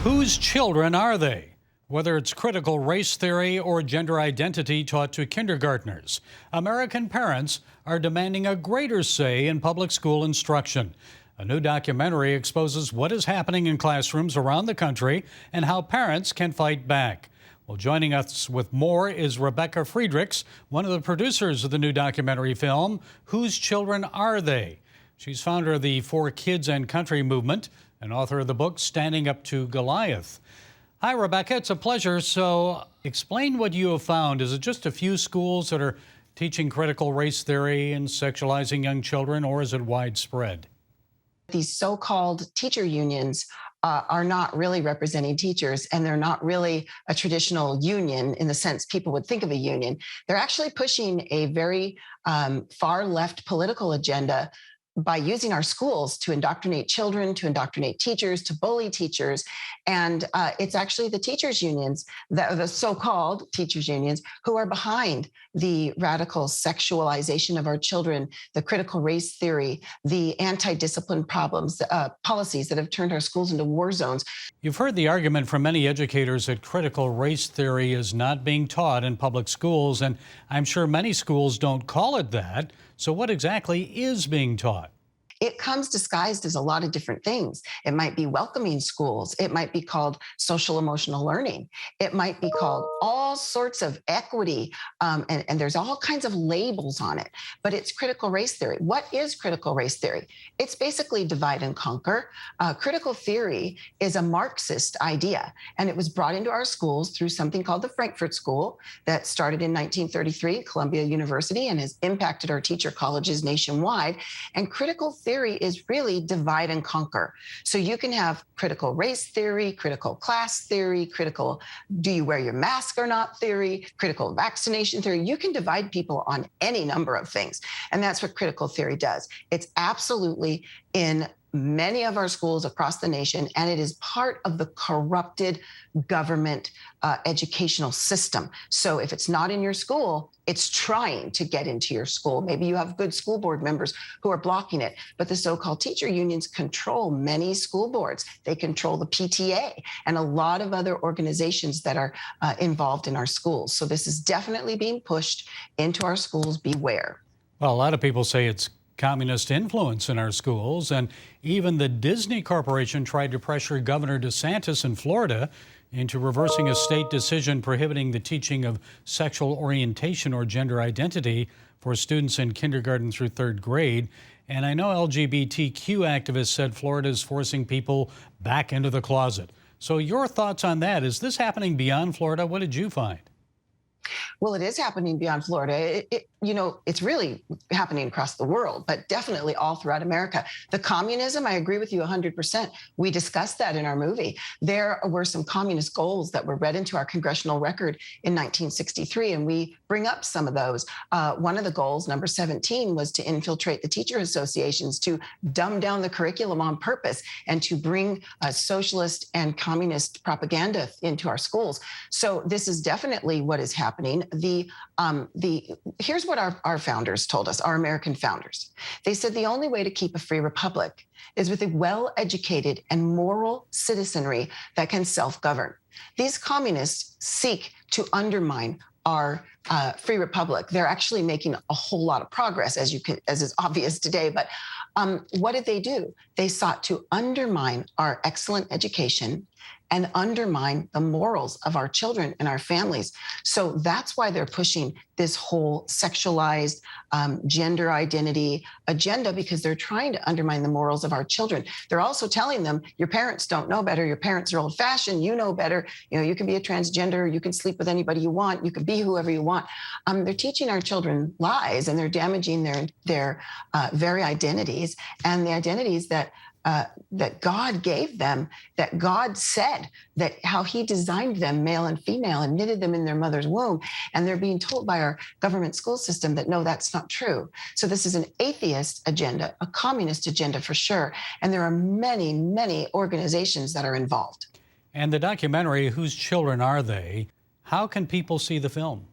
Whose children are they? Whether it's critical race theory or gender identity taught to kindergartners, American parents are demanding a greater say in public school instruction. A new documentary exposes what is happening in classrooms around the country and how parents can fight back. Well, joining us with more is Rebecca Friedrichs, one of the producers of the new documentary film, Whose Children Are They? She's founder of the For Kids and Country movement and author of the book Standing Up to Goliath. Hi, Rebecca. It's a pleasure. So explain what you have found. Is it just a few schools that are teaching critical race theory and sexualizing young children, or is it widespread? These so-called teacher unions are not really representing teachers, and they're not really a traditional union in the sense people would think of a union. They're actually pushing a very far left political agenda by using our schools to indoctrinate children, to indoctrinate teachers, to bully teachers. And it's actually the teachers unions, the so-called teachers unions, who are behind the radical sexualization of our children, the critical race theory, the anti-discipline problems, policies that have turned our schools into war zones. You've heard the argument from many educators that critical race theory is not being taught in public schools, and I'm sure many schools don't call it that. So what exactly is being taught? It comes disguised as a lot of different things. It might be welcoming schools. It might be called social emotional learning. It might be called all sorts of equity. And there's all kinds of labels on it. But it's critical race theory. What is critical race theory? It's basically divide and conquer. Critical theory is a Marxist idea. And it was brought into our schools through something called the Frankfurt School that started in 1933 at Columbia University and has impacted our teacher colleges nationwide. And critical theory is really divide and conquer. So you can have critical race theory, critical class theory, critical do you wear your mask or not theory, critical vaccination theory. You can divide people on any number of things. And that's what critical theory does. It's absolutely in many of our schools across the nation, and it is part of the corrupted government educational system. So if it's not in your school, it's trying to get into your school. Maybe you have good school board members who are blocking it, but the so-called teacher unions control many school boards. They control the PTA and a lot of other organizations that are involved in our schools. So this is definitely being pushed into our schools. Beware. Well, a lot of people say it's communist influence in our schools, and even the Disney Corporation tried to pressure Governor DeSantis in Florida into reversing a state decision prohibiting the teaching of sexual orientation or gender identity for students in kindergarten through third grade. And I know LGBTQ activists said Florida is forcing people back into the closet. So your thoughts on that? Is this happening beyond Florida? What did you find? Well, it is happening beyond Florida. It's really happening across the world, but definitely all throughout America. The communism, I agree with you 100%. We discussed that in our movie. There were some communist goals that were read into our congressional record in 1963, and we bring up some of those. One of the goals, number 17, was to infiltrate the teacher associations, to dumb down the curriculum on purpose, and to bring socialist and communist propaganda into our schools. So this is definitely what is happening. Here's what our founders told us, our American founders. They said the only way to keep a free republic is with a well-educated and moral citizenry that can self-govern. These communists seek to undermine our free republic. They're actually making a whole lot of progress, as is obvious today. But what did they do? They sought to undermine our excellent education and undermine the morals of our children and our families. So that's why they're pushing this whole sexualized gender identity agenda, because they're trying to undermine the morals of our children. They're also telling them, your parents don't know better. Your parents are old fashioned. You know better. You can be a transgender. You can sleep with anybody you want. You can be whoever you want. They're teaching our children lies, and they're damaging their very identities, and the identities that God gave them, that God said that how he designed them, male and female, and knitted them in their mother's womb. And they're being told by our government school system that, no, that's not true. So this is an atheist agenda, a communist agenda for sure. And there are many, many organizations that are involved. And the documentary, Whose Children Are They? How can people see the film?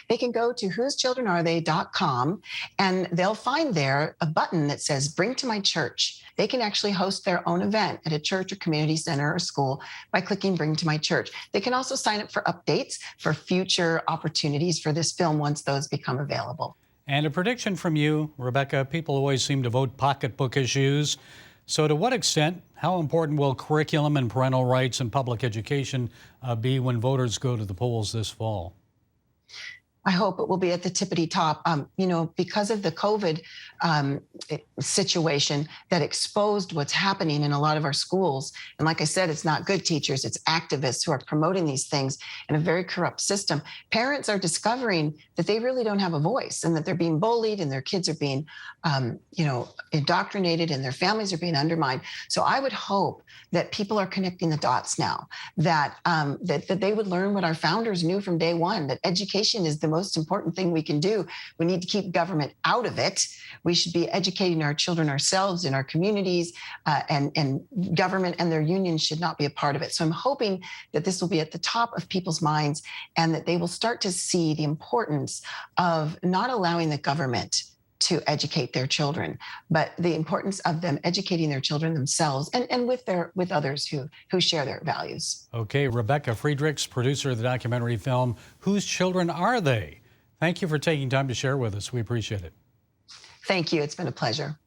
They can go to whosechildrenarethey.com and they'll find there a button that says Bring to My Church. They can actually host their own event at a church or community center or school by clicking Bring to My Church. They can also sign up for updates for future opportunities for this film once those become available. And a prediction from you, Rebecca. People always seem to vote pocketbook issues. So to what extent, how important will curriculum and parental rights in public education be when voters go to the polls this fall? I hope it will be at the tippity top. Because of the COVID situation that exposed what's happening in a lot of our schools. And like I said, it's not good teachers, it's activists who are promoting these things in a very corrupt system. Parents are discovering that they really don't have a voice and that they're being bullied and their kids are being, indoctrinated and their families are being undermined. So I would hope that people are connecting the dots now, that they would learn what our founders knew from day one, that education is the most important thing we can do. We need to keep government out of it. We should be educating our children ourselves in our communities, and government and their unions should not be a part of it. So I'm hoping that this will be at the top of people's minds and that they will start to see the importance of not allowing the government to educate their children, but the importance of them educating their children themselves and with others who share their values. Okay, Rebecca Friedrichs, producer of the documentary film, Whose Children Are They? Thank you for taking time to share with us. We appreciate it. Thank you. It's been a pleasure.